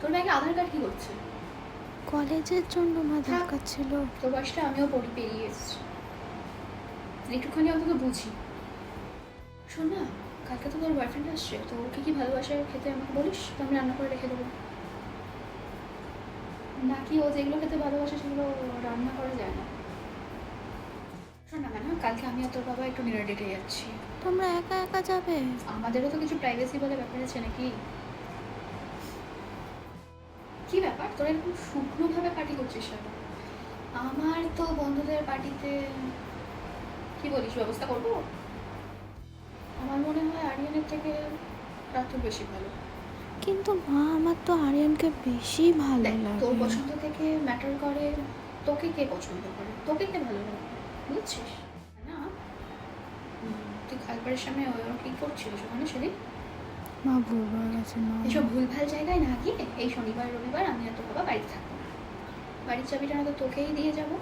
তোর ব্যাগে আধার কার্ড কি করছে? কলেজের জন্য মা দরকার ছিল। তোর বয়সটা আমিও পড়ি, পেরিয়ে এসছি, একটুখানি অন্তত বুঝি। শোন না, কালকে তো তোর বয়ফ্রেন্ড আসছে, তো ওকে কি ভালোবাসে খেতে আমাকে বলিস, তো আমি রান্না করে রেখে দেবো। নাকি ও যেগুলো খেতে ভালোবাসে সেগুলো রান্না করা যায় না? শোন না ম্যাডাম, কালকে আমি আর তোর বাবা একটু নিরার ডেটে যাচ্ছি। তোমরা একা একা যাবে? আমাদেরও তো কিছু প্রাইভেসি বলে ব্যাপার আছে নাকি? কি ব্যাপার, তোরা এরকম শুকনোভাবে পার্টি করছিস কেন? আমার তো বন্ধুদের পার্টিতে কি বলিস, ব্যবস্থা করবো? আমার মনে হয় আরিয়ানের থেকে রাতুল বেশি ভালো। কিন্তু মা আমার তো আরিয়ানকে বেশি ভালো দেখ, লাগে। তোর পছন্দ থেকে ম্যাটার করে তোকে কে পছন্দ করে, তোকে কে ভালো লাগে, বুঝছিস না? তুই খালপাড়ের সামনে ওরা কি করছিলিস ওখানে সেদিন? মা ভুল হয়ে গেছে মা। এসব ভুলভাল জায়গায় না গিয়ে এই শনিবার রবিবার আমি আর তোর বাবা বাড়িতে থাকবো না। বাড়ির চাবিটা না তো তোকেই দিয়ে যাবো।